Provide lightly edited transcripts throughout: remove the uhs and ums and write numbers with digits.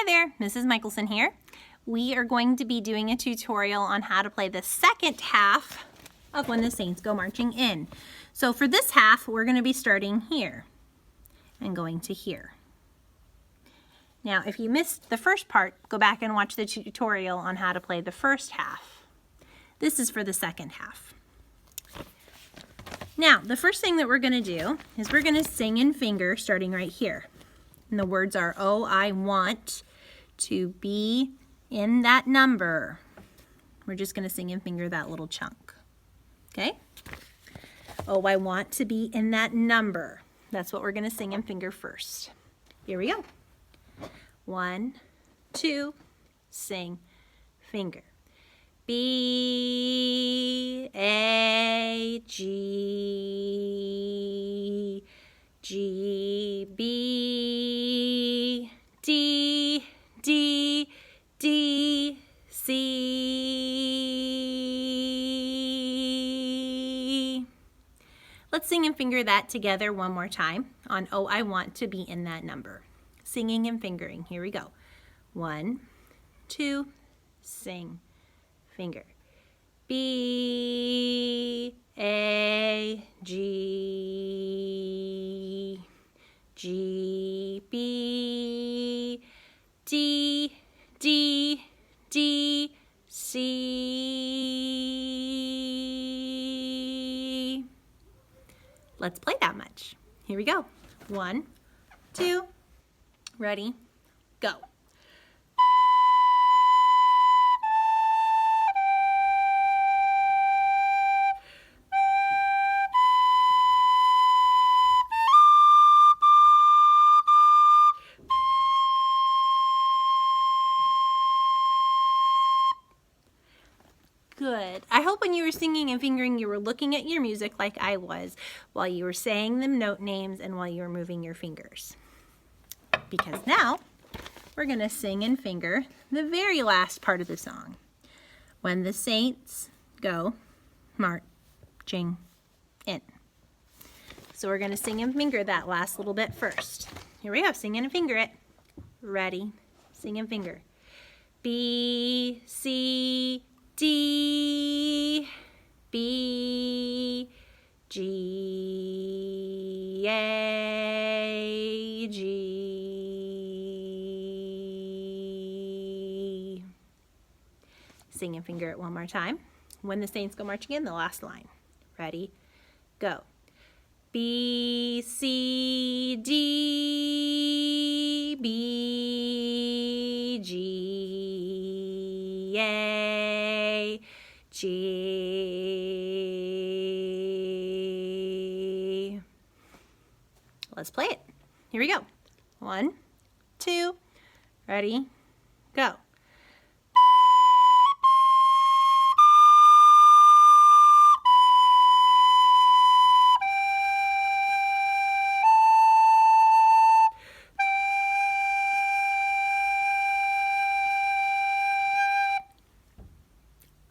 Hi there, Mrs. Michelson here. We are going to be doing a tutorial on how to play the second half of When the Saints Go Marching In. So for this half, we're going to be starting here and going to here. Now, if you missed the first part, go back and watch the tutorial on how to play the first half. This is for the second half. Now, the first thing that we're going to do is we're going to sing and finger starting right here. And the words are, oh, I want to be in that number. We're just going to sing and finger that little chunk. Okay? Oh, I want to be in that number. That's what we're going to sing and finger first. Here we go. 1, 2, sing, finger. B, A, G, G, B, D, D, D, C. Let's sing and finger that together one more time on Oh, I Want to Be in That Number. Singing and fingering. Here we go. 1, 2, sing, finger. B, A, G, G, B, D, D, D, C. Let's play that much. Here we go. 1, 2, ready, go. Good. I hope when you were singing and fingering, you were looking at your music like I was while you were saying the note names and while you were moving your fingers. Because now we're going to sing and finger the very last part of the song. When the Saints Go Marching In. So we're going to sing and finger that last little bit first. Here we go. Sing and finger it. Ready? Sing and finger. B, C, D, B, G, A, G. Sing and finger it one more time. When the Saints Go Marching In, the last line. Ready? Go. B, C, D, B, G, A, G. Let's play it. Here we go. 1, 2, ready, go.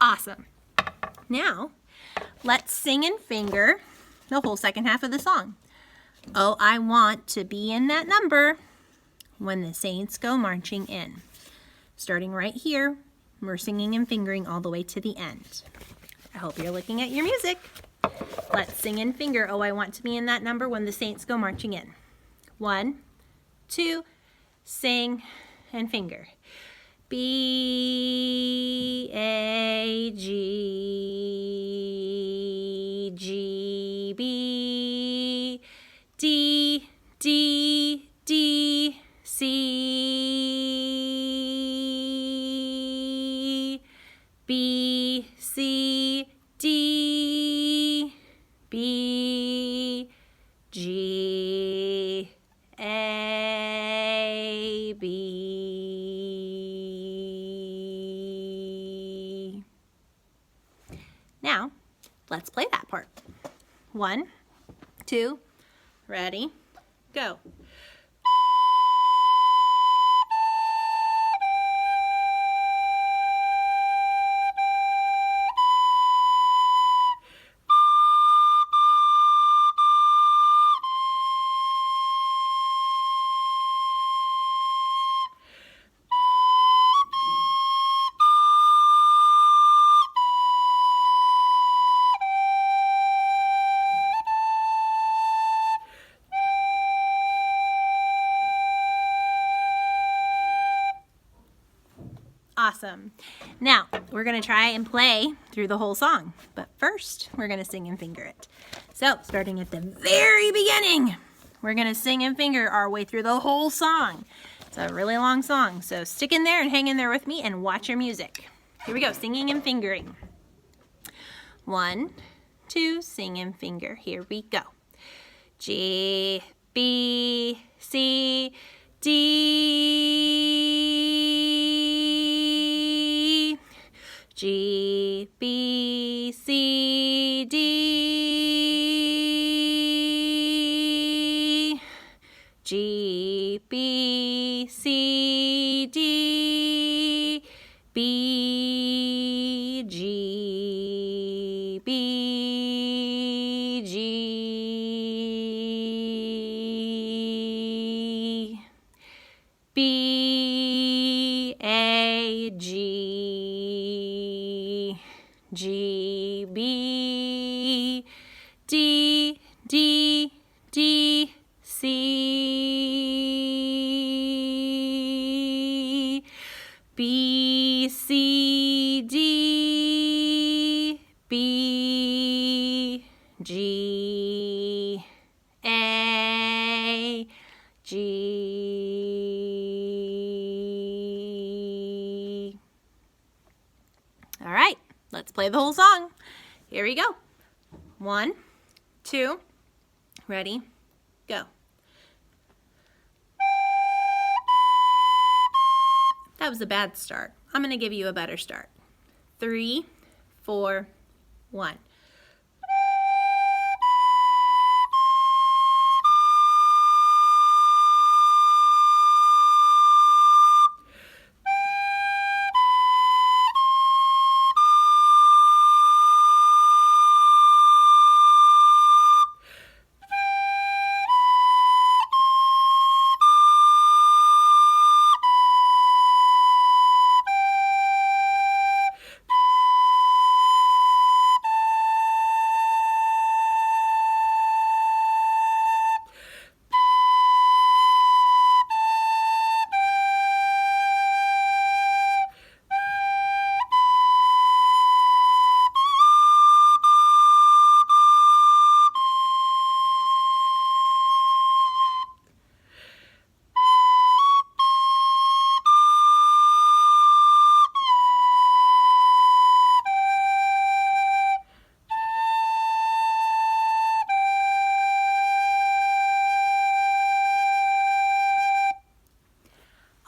Awesome. Now, let's sing and finger the whole second half of the song. Oh, I want to be in that number when the saints go marching in. Starting right here, we're singing and fingering all the way to the end. I hope you're looking at your music. Let's sing and finger Oh, I want to be in that number when the saints go marching in. 1, 2, sing and finger. B, A, G, G, B, D, D, D, C, B, C, D, B, G, A, B. Now, let's play that part. 1, 2, ready, go. Awesome. Now, we're going to try and play through the whole song. But first, we're going to sing and finger it. So, starting at the very beginning, we're going to sing and finger our way through the whole song. It's a really long song, so stick in there and hang in there with me and watch your music. Here we go, singing and fingering. 1, 2, sing and finger. Here we go. G, B, C, D. G, B, C, D. G, B, C, D. B, G, B, G. B, A, G. G, B, D, D, D, C. B, C, D, B, G, A, G. All right, let's play the whole song. Here we go. 1, 2, ready, go. That was a bad start. I'm going to give you a better start. 3, 4, 1.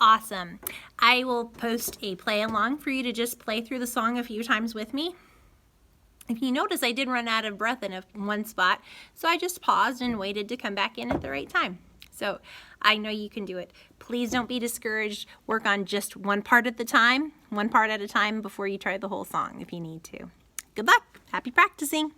Awesome. I will post a play along for you to just play through the song a few times with me. If you notice, I did run out of breath in one spot, so I just paused and waited to come back in at the right time. So I know you can do it. Please don't be discouraged. Work on just one part at a time before you try the whole song if you need to. Good luck. Happy practicing.